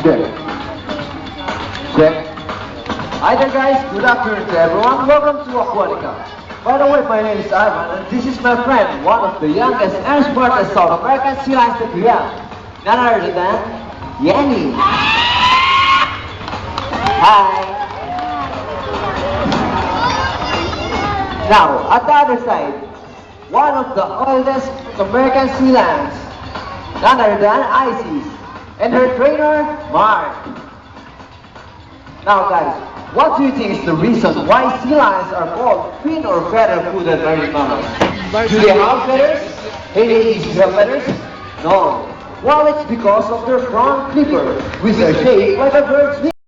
Check. Check. Hi there guys, good afternoon to everyone. Welcome to Aquatica. By the way, my name is Ivan and this is my friend, one of the youngest and smartest South American sea lions that we have. None other than Yanni. Hi. Now, at the other side, one of the oldest American sea lions, none other than Isis, and her trainer, Mark. Now guys, what do you think is the reason why sea lions are called fin or feather-footed marine mammals? Do they have feathers? Hey ladies, do you have feathers? No. Well, it's because of their front flipper, which are shaped like a bird's wing.